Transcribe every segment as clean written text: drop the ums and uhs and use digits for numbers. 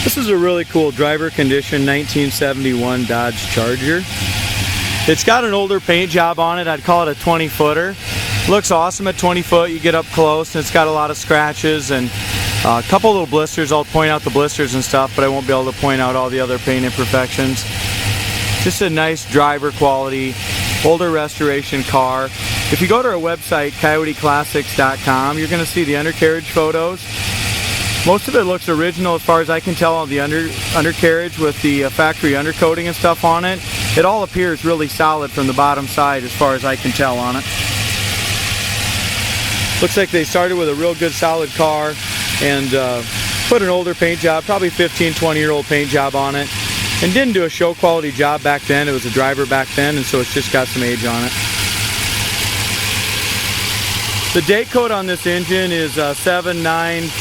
This is a really cool driver condition 1971 Dodge Charger. It's got an older paint job on it. I'd call it a 20-footer. Looks awesome at 20 foot. You get up close and it's got a lot of scratches and a couple little blisters. I'll point out the blisters and stuff, but I won't be able to point out all the other paint imperfections. Just a nice driver quality, older restoration car. If you go to our website, coyoteclassics.com, you're going to see the undercarriage photos. Most of it looks original as far as I can tell on the undercarriage with the factory undercoating and stuff on it. It all appears really solid from the bottom side as far as I can tell on it. Looks like they started with a real good solid car and put an older paint job, probably 15, 20-year-old paint job on it, and didn't do a show quality job back then. It was a driver back then, and so it's just got some age on it. The date code on this engine is 7/9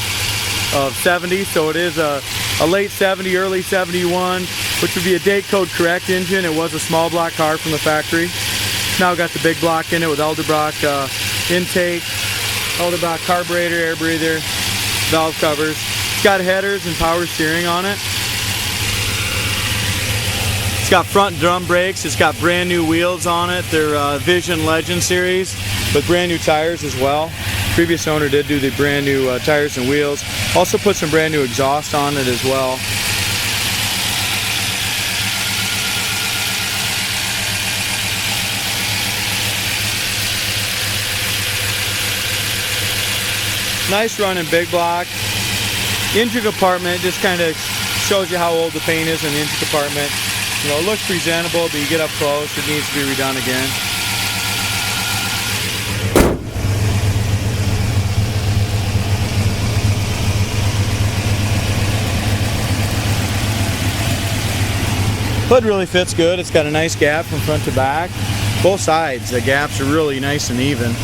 of 70, so it is a late 70, early 71, which would be a date code correct engine. It was a small block car from the factory. It's now got the big block in it with Edelbrock intake, Edelbrock carburetor, air breather, valve covers. It's got headers and power steering on it. It's got front drum brakes. It's got brand new wheels on it. They're Vision Legend series with brand new tires as well. Previous owner did do the brand new tires and wheels. Also put some brand new exhaust on it as well. Nice running big block. Engine compartment just kind of shows you how old the paint is in the engine compartment. You know, it looks presentable, but you get up close, it needs to be redone again. Hood really fits good. It's got a nice gap from front to back. Both sides, the gaps are really nice and even.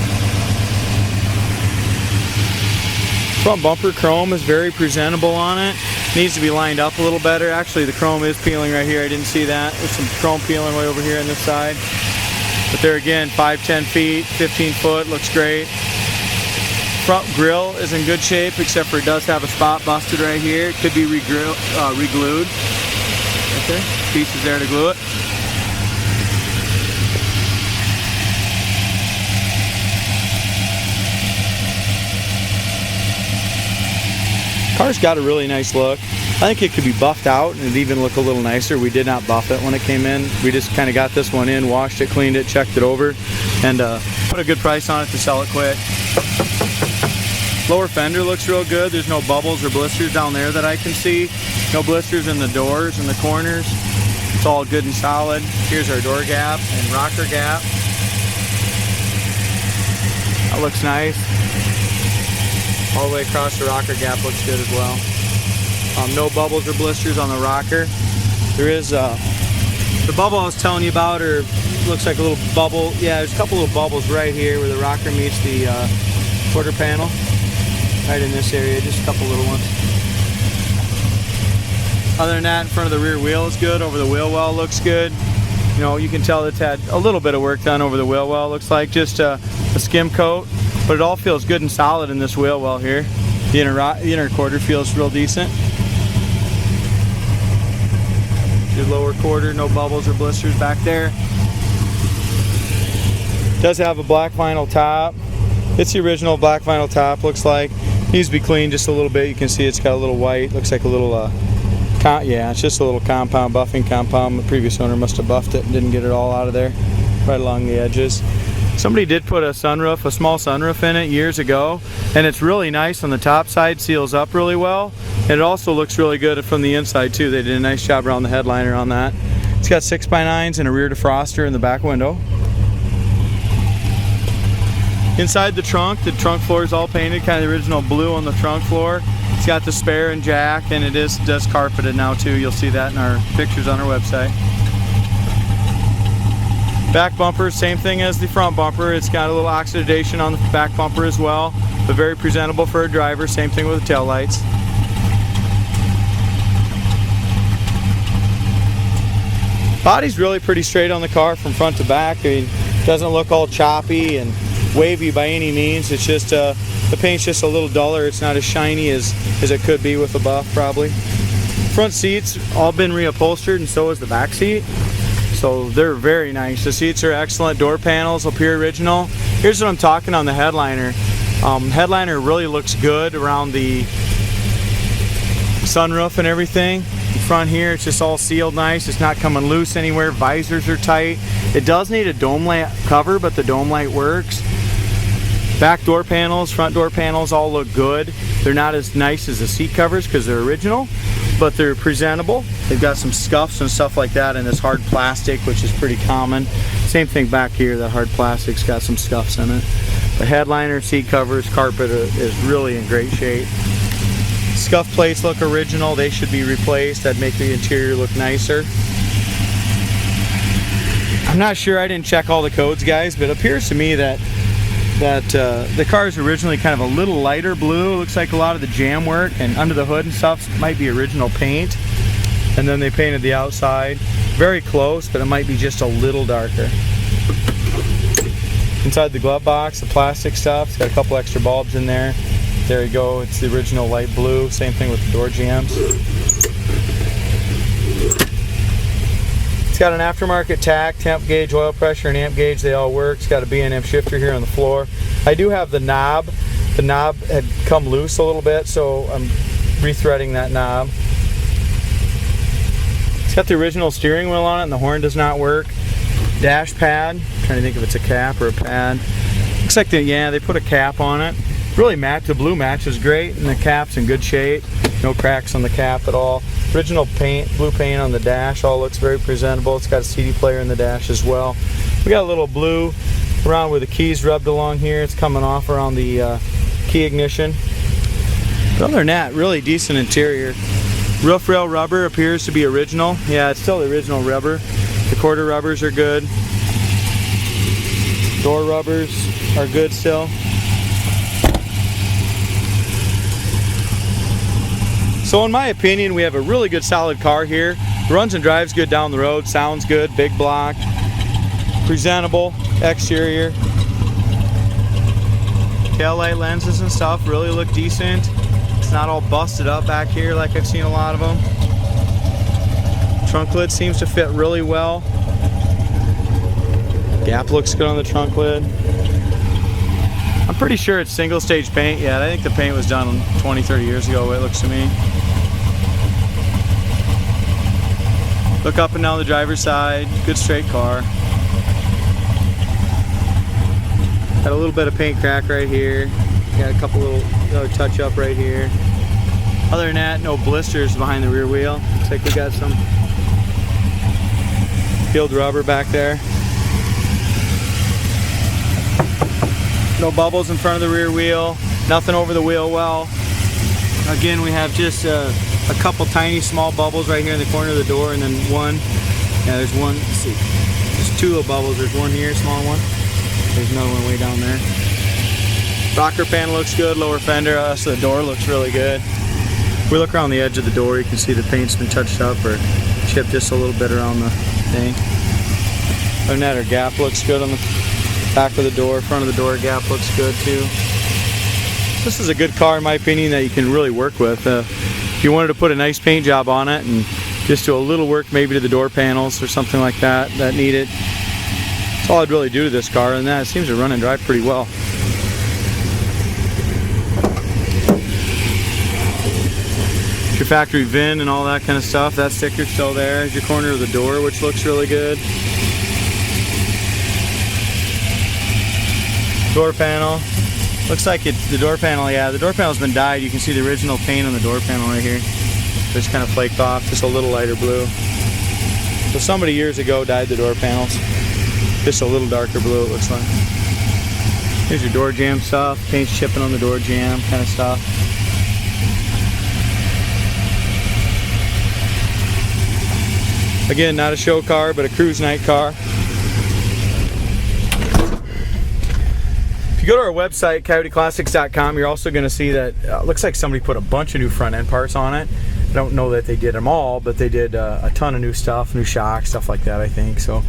Front bumper chrome is very presentable on it. Needs to be lined up a little better. Actually, the chrome is peeling right here. I didn't see that. There's some chrome peeling way over here on this side. But there again, 5-10 feet, 15 foot, looks great. Front grille is in good shape, except for it does have a spot busted right here. It could be re-glued. Okay, pieces there to glue it. Car's got a really nice look. I think it could be buffed out and it'd even look a little nicer. We did not buff it when it came in. We just kind of got this one in, washed it, cleaned it, checked it over, and put a good price on it to sell it quick. Lower fender looks real good. There's no bubbles or blisters down there that I can see. No blisters in the doors and the corners. It's all good and solid. Here's our door gap and rocker gap. That looks nice. All the way across the rocker gap looks good as well. No bubbles or blisters on the rocker. There is the bubble I was telling you about, or looks like a little bubble. Yeah, there's a couple little bubbles right here where the rocker meets the quarter panel. Right in this area, just a couple little ones. Other than that, in front of the rear wheel is good. Over the wheel well looks good. You know, you can tell it's had a little bit of work done over the wheel well. Looks like just a skim coat. But it all feels good and solid in this wheel well here. The inner quarter feels real decent. Your lower quarter, no bubbles or blisters back there. It does have a black vinyl top. It's the original black vinyl top, looks like. Needs to be cleaned just a little bit. You can see it's got a little white. Looks like a little, yeah, it's just a little compound, buffing compound. The previous owner must have buffed it and didn't get it all out of there, right along the edges. Somebody did put a sunroof, a small sunroof in it years ago, and it's really nice on the top side, seals up really well, and it also looks really good from the inside too. They did a nice job around the headliner on that. It's got 6x9s and a rear defroster in the back window. Inside the trunk floor is all painted, kind of the original blue on the trunk floor. It's got the spare and jack, and it does carpeted now too. You'll see that in our pictures on our website. Back bumper, same thing as the front bumper. It's got a little oxidation on the back bumper as well, but very presentable for a driver. Same thing with the tail lights. Body's really pretty straight on the car from front to back. I mean, it doesn't look all choppy and wavy by any means. It's just the paint's just a little duller. It's not as shiny as it could be with a buff probably. Front seats all been reupholstered, and so is the back seat. So they're very nice. The seats are excellent. Door panels appear original. Here's what I'm talking on the headliner. Headliner really looks good around the sunroof and everything. The front here, it's just all sealed nice. It's not coming loose anywhere. Visors are tight. It does need a dome light cover, but the dome light works. Back door panels, front door panels all look good. They're not as nice as the seat covers because they're original, but they're presentable. They've got some scuffs and stuff like that in this hard plastic, which is pretty common. Same thing back here, that hard plastic's got some scuffs in it. The headliner, seat covers, carpet is really in great shape. Scuff plates look original. They should be replaced. That'd make the interior look nicer. I'm not sure, I didn't check all the codes, guys, but it appears to me that the car is originally kind of a little lighter blue. It looks like a lot of the jam work and under the hood and stuff might be original paint, and then they painted the outside very close, but it might be just a little darker. Inside the glove box, the plastic stuff, it's got a couple extra bulbs in there. There you go, it's the original light blue. Same thing with the door jambs. It's got an aftermarket tach, temp gauge, oil pressure, and amp gauge. They all work. It's got a B&M shifter here on the floor. I do have the knob. The knob had come loose a little bit, so I'm rethreading that knob. It's got the original steering wheel on it, and the horn does not work. Dash pad. I'm trying to think if it's a cap or a pad. Looks like they put a cap on it. Really the blue matches great, and the cap's in good shape. No cracks on the cap at all. Original paint, blue paint on the dash, all looks very presentable. It's got a CD player in the dash as well. We got a little blue around where the keys rubbed along here. It's coming off around the key ignition. But other than that, really decent interior. Roof rail rubber appears to be original. Yeah, it's still the original rubber. The quarter rubbers are good. Door rubbers are good still. So in my opinion, we have a really good solid car here. Runs and drives good down the road, sounds good, big block, presentable exterior. Tail light lenses and stuff really look decent. It's not all busted up back here like I've seen a lot of them. Trunk lid seems to fit really well. Gap looks good on the trunk lid. I'm pretty sure it's single stage paint. Yeah, I think the paint was done 20-30 years ago, it looks to me. Look up and down the driver's side, good straight car. Got a little bit of paint crack right here. Got a couple little touch up right here. Other than that, no blisters behind the rear wheel. Looks like we got some peeled rubber back there. No bubbles in front of the rear wheel, nothing over the wheel well. Again, we have just a couple tiny small bubbles right here in the corner of the door, and then one. Yeah, there's one. Let's see. There's two little bubbles. There's one here, small one. There's another one way down there. Rocker panel looks good. Lower fender, so the door looks really good. If we look around the edge of the door, you can see the paint's been touched up or chipped just a little bit around the thing. Other than that, our gap looks good on the back of the door. Front of the door gap looks good too. This is a good car in my opinion that you can really work with. If you wanted to put a nice paint job on it and just do a little work maybe to the door panels or something like that need it. That's all I'd really do to this car, and that it seems to run and drive pretty well. Your factory VIN and all that kind of stuff. That sticker's still there. There's your corner of the door, which looks really good. Door panel. Looks like it's the door panel. Yeah, the door panel's been dyed. You can see the original paint on the door panel right here. Just kind of flaked off, just a little lighter blue. So somebody years ago dyed the door panels. Just a little darker blue, it looks like. Here's your door jamb stuff. Paint's chipping on the door jamb kind of stuff. Again, not a show car, but a cruise night car. If you go to our website, coyoteclassics.com, you're also going to see that looks like somebody put a bunch of new front end parts on it. I don't know that they did them all, but they did a ton of new stuff, new shocks, stuff like that, I think. So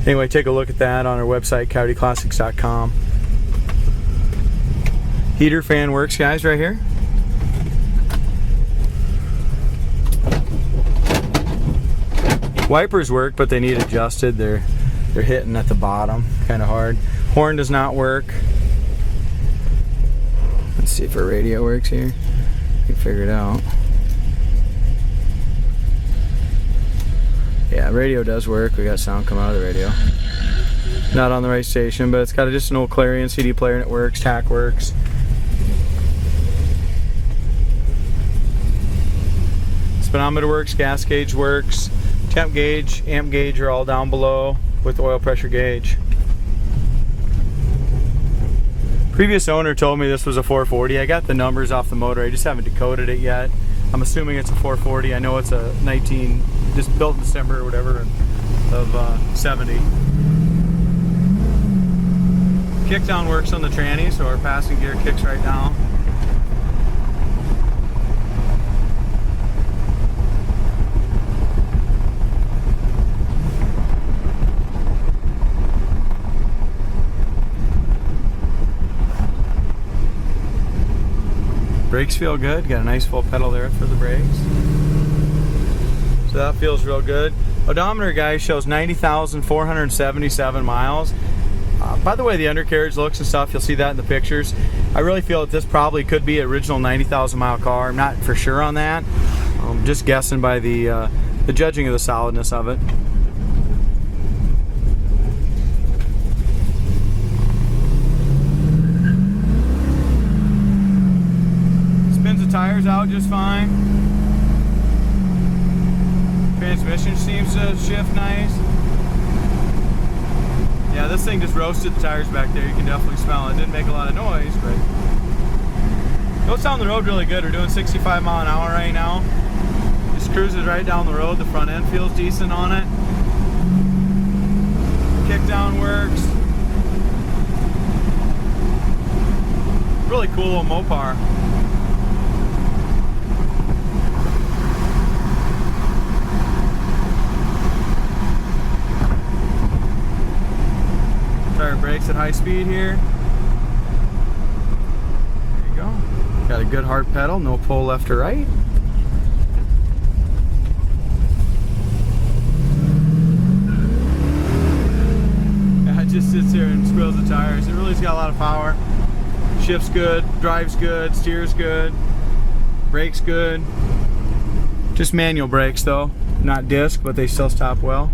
anyway, take a look at that on our website, coyoteclassics.com. Heater fan works, guys, right here. Wipers work, but they need adjusted. They're hitting at the bottom kind of hard. Horn does not work. Let's see if our radio works here. We can figure it out. Yeah, radio does work. We got sound coming out of the radio. Not on the right station, but it's got just an old Clarion CD player and it works. TAC works. Speedometer works, gas gauge works, temp gauge, amp gauge are all down below with oil pressure gauge. Previous owner told me this was a 440. I got the numbers off the motor, I just haven't decoded it yet. I'm assuming it's a 440. I know it's a 19, just built in December or whatever of 70. Kickdown works on the tranny, so our passing gear kicks right down. Brakes feel good, got a nice full pedal there for the brakes. So that feels real good. Odometer, guys, shows 90,477 miles. By the way the undercarriage looks and stuff, you'll see that in the pictures. I really feel that this probably could be an original 90,000 mile car. I'm not for sure on that. Just guessing by the judging of the solidness of it. Tires out just fine. Transmission seems to shift nice. Yeah, this thing just roasted the tires back there. You can definitely smell it. It didn't make a lot of noise, but goes down the road really good. We're doing 65 mile an hour right now. Just cruises right down the road. The front end feels decent on it. Kickdown works. Really cool little Mopar. Tire brakes at high speed here. There you go. Got a good hard pedal, no pull left or right. Yeah, it just sits there and squeals the tires. It really's got a lot of power. Shifts good, drives good, steers good, brakes good. Just manual brakes though, not disc, but they still stop well.